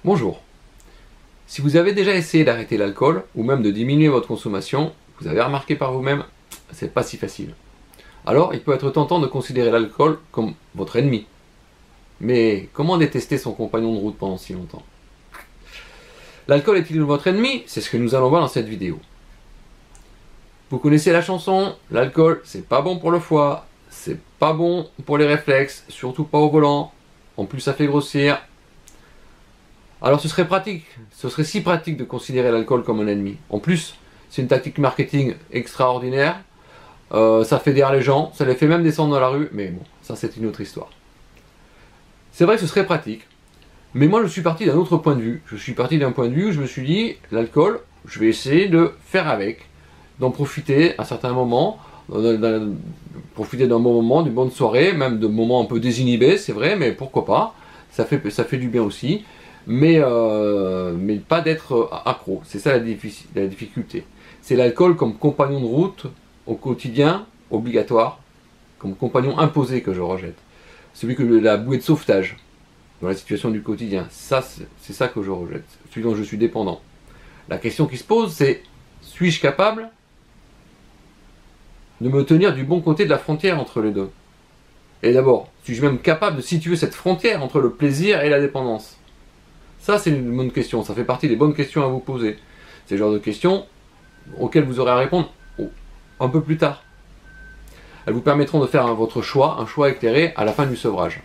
Bonjour. Si vous avez déjà essayé d'arrêter l'alcool ou même de diminuer votre consommation, vous avez remarqué par vous-même, c'est pas si facile. Alors, il peut être tentant de considérer l'alcool comme votre ennemi. Mais comment détester son compagnon de route pendant si longtemps? L'alcool est-il votre ennemi? C'est ce que nous allons voir dans cette vidéo. Vous connaissez la chanson, l'alcool c'est pas bon pour le foie, c'est pas bon pour les réflexes, surtout pas au volant, en plus ça fait grossir. Alors ce serait si pratique de considérer l'alcool comme un ennemi. En plus, c'est une tactique marketing extraordinaire, ça fédère les gens, ça les fait même descendre dans la rue, mais bon, ça c'est une autre histoire. C'est vrai que ce serait pratique, mais moi je suis parti d'un autre point de vue. Je suis parti d'un point de vue où je me suis dit, l'alcool, je vais essayer de faire avec, d'en profiter à certains moments, profiter d'un bon moment, d'une bonne soirée, même de moments un peu désinhibés, c'est vrai, mais pourquoi pas, ça fait du bien aussi. Mais pas d'être accro, c'est ça la difficulté. C'est l'alcool comme compagnon de route au quotidien, obligatoire, comme compagnon imposé que je rejette. Celui que la bouée de sauvetage dans la situation du quotidien, ça c'est ça que je rejette, celui dont je suis dépendant. La question qui se pose c'est, suis-je capable de me tenir du bon côté de la frontière entre les deux? Et d'abord, suis-je même capable de situer cette frontière entre le plaisir et la dépendance? Ça, c'est une bonne question. Ça fait partie des bonnes questions à vous poser. C'est le genre de questions auxquelles vous aurez à répondre un peu plus tard. Elles vous permettront de faire votre choix, un choix éclairé à la fin du sevrage.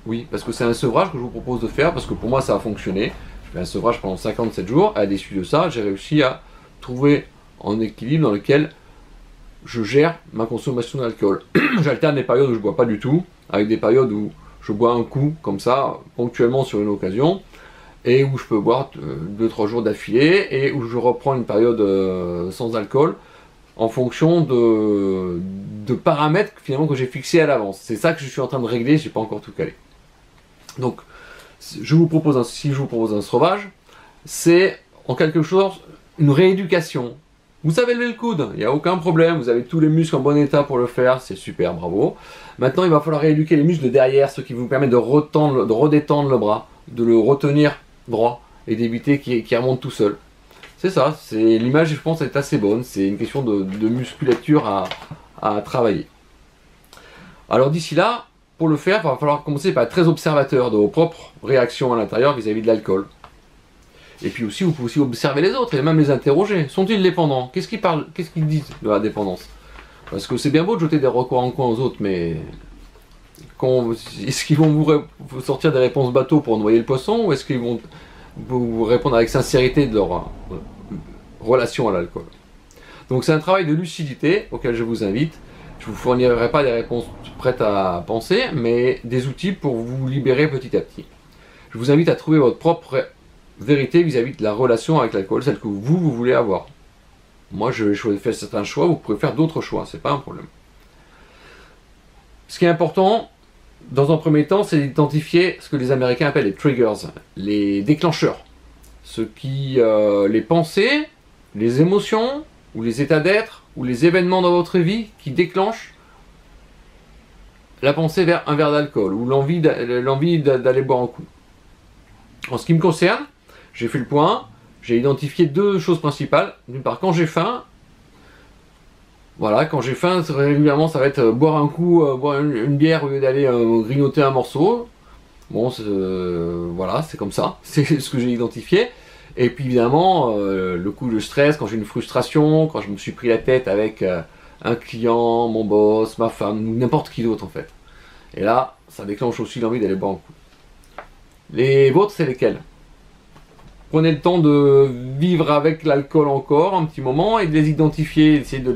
Oui, parce que c'est un sevrage que je vous propose de faire, parce que pour moi, ça a fonctionné. Je fais un sevrage pendant 57 jours, et à l'issue de ça, j'ai réussi à trouver un équilibre dans lequel je gère ma consommation d'alcool. J'alterne des périodes où je ne bois pas du tout, avec des périodes où je bois un coup, comme ça, ponctuellement sur une occasion, et où je peux boire 2-3 jours d'affilée, et où je reprends une période sans alcool, en fonction de paramètres finalement que j'ai fixés à l'avance. C'est ça que je suis en train de régler, je n'ai pas encore tout calé. Donc, si je vous propose un sevrage, c'est en quelque chose une rééducation. Vous savez lever le coude, il n'y a aucun problème, vous avez tous les muscles en bon état pour le faire, c'est super, bravo. Maintenant, il va falloir rééduquer les muscles de derrière, ce qui vous permet de redétendre le bras, de le retenir droit et d'éviter qu'il remonte tout seul. C'est ça, l'image je pense est assez bonne, c'est une question de musculature à travailler. Alors d'ici là, pour le faire, il va falloir commencer par être très observateur de vos propres réactions à l'intérieur vis-à-vis de l'alcool. Et puis aussi, vous pouvez aussi observer les autres et même les interroger. Sont-ils dépendants? Qu'est-ce qu'ils disent de la dépendance? Parce que c'est bien beau de jeter des recours en coin aux autres, mais est-ce qu'ils vont vous sortir des réponses bateau pour noyer le poisson, ou est-ce qu'ils vont vous répondre avec sincérité de leur relation à l'alcool? Donc c'est un travail de lucidité auquel je vous invite. Je ne vous fournirai pas des réponses prêtes à penser, mais des outils pour vous libérer petit à petit. Je vous invite à trouver votre propre vérité vis-à-vis de la relation avec l'alcool, celle que vous voulez avoir. Moi, je fais certains choix, vous pouvez faire d'autres choix, c'est pas un problème. Ce qui est important, dans un premier temps, c'est d'identifier ce que les Américains appellent les triggers, les déclencheurs. Les pensées, les émotions, ou les états d'être, ou les événements dans votre vie qui déclenchent la pensée vers un verre d'alcool, ou l'envie d'aller boire un coup. En ce qui me concerne, j'ai fait le point, j'ai identifié deux choses principales. D'une part, quand j'ai faim, voilà, quand j'ai faim, régulièrement, ça va être boire un coup, boire une bière au lieu d'aller grignoter un morceau. Bon, voilà, c'est comme ça, c'est ce que j'ai identifié. Et puis évidemment, le coup de stress, quand j'ai une frustration, quand je me suis pris la tête avec un client, mon boss, ma femme, ou n'importe qui d'autre en fait. Et là, ça déclenche aussi l'envie d'aller boire un coup. Les vôtres, c'est lesquels? Prenez le temps de vivre avec l'alcool encore un petit moment et de les identifier, essayer de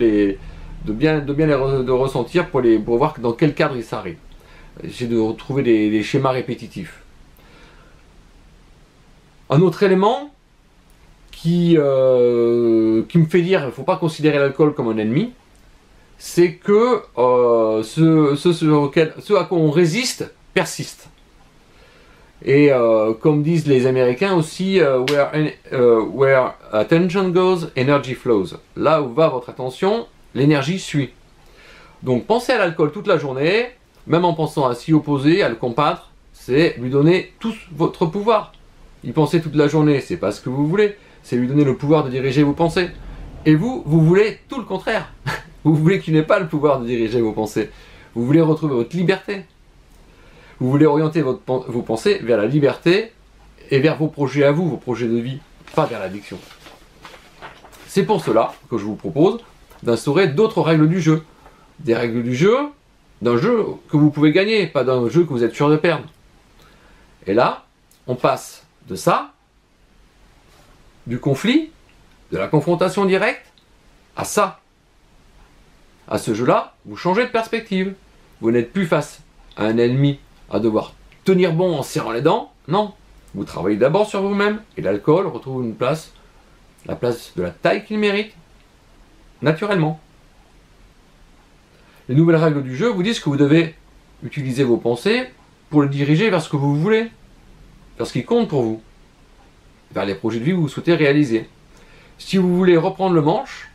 bien les ressentir pour voir dans quel cadre ils s'arrivent. Essayez de retrouver des schémas répétitifs. Un autre élément qui me fait dire qu'il ne faut pas considérer l'alcool comme un ennemi, c'est que ce à quoi on résiste persiste. Et comme disent les Américains aussi, where attention goes, energy flows. Là où va votre attention, l'énergie suit. Donc pensez à l'alcool toute la journée, même en pensant à s'y opposer, à le combattre, c'est lui donner tout votre pouvoir. Y penser toute la journée, c'est pas ce que vous voulez. C'est lui donner le pouvoir de diriger vos pensées. Et vous, vous voulez tout le contraire. Vous voulez qu'il n'ait pas le pouvoir de diriger vos pensées. Vous voulez retrouver votre liberté. Vous voulez orienter vos pensées vers la liberté et vers vos projets à vous, vos projets de vie, pas vers l'addiction. C'est pour cela que je vous propose d'instaurer d'autres règles du jeu. Des règles du jeu, d'un jeu que vous pouvez gagner, pas d'un jeu que vous êtes sûr de perdre. Et là, on passe de ça, du conflit, de la confrontation directe, à ça. À ce jeu-là, vous changez de perspective. Vous n'êtes plus face à un ennemi à devoir tenir bon en serrant les dents. Non. Vous travaillez d'abord sur vous-même et l'alcool retrouve une place, la place de la taille qu'il mérite, naturellement. Les nouvelles règles du jeu vous disent que vous devez utiliser vos pensées pour les diriger vers ce que vous voulez, vers ce qui compte pour vous, vers les projets de vie que vous souhaitez réaliser. Si vous voulez reprendre le manche,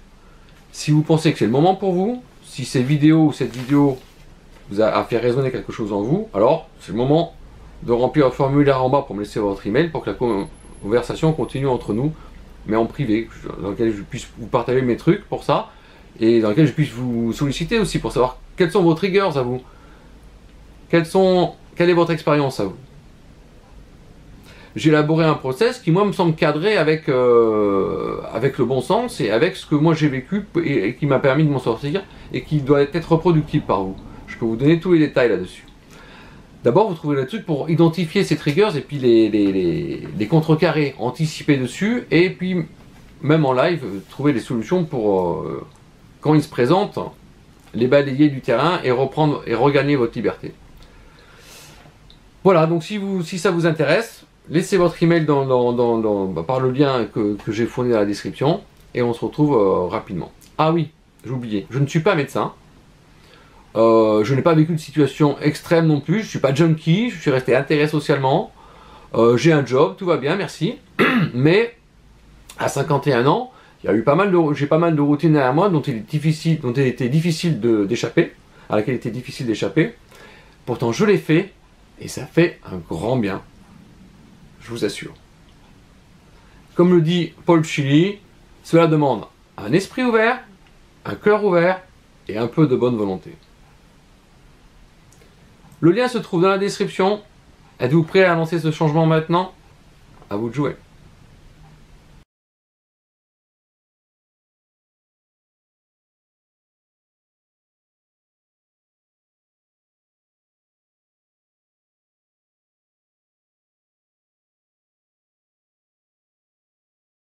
si vous pensez que c'est le moment pour vous, si cette vidéo vous a fait résonner quelque chose en vous, alors c'est le moment de remplir le formulaire en bas pour me laisser votre email pour que la conversation continue entre nous, mais en privé, dans lequel je puisse vous partager mes trucs pour ça, et dans lequel je puisse vous solliciter aussi pour savoir quels sont vos triggers à vous. Quelle est votre expérience à vous. J'ai élaboré un process qui, moi, me semble cadré avec le bon sens et avec ce que moi j'ai vécu et qui m'a permis de m'en sortir et qui doit être reproductible par vous. Je peux vous donner tous les détails là-dessus. D'abord, vous trouvez le truc pour identifier ces triggers et puis les contrecarrer, anticiper dessus et puis, même en live, trouver des solutions pour, quand ils se présentent, les balayer du terrain et reprendre et regagner votre liberté. Voilà, donc si ça vous intéresse, laissez votre email par le lien que j'ai fourni dans la description et on se retrouve rapidement. Ah oui, j'ai oublié, je ne suis pas médecin, je n'ai pas vécu de situation extrême non plus, je ne suis pas junkie, je suis resté intégré socialement, j'ai un job, tout va bien, merci, mais à 51 ans, j'ai pas mal de routines derrière moi dont il était difficile d'échapper, à laquelle il était difficile d'échapper, pourtant je l'ai fait et ça fait un grand bien. Je vous assure. Comme le dit Paul Chili, cela demande un esprit ouvert, un cœur ouvert et un peu de bonne volonté. Le lien se trouve dans la description. Êtes-vous prêt à lancer ce changement maintenant? À vous de jouer.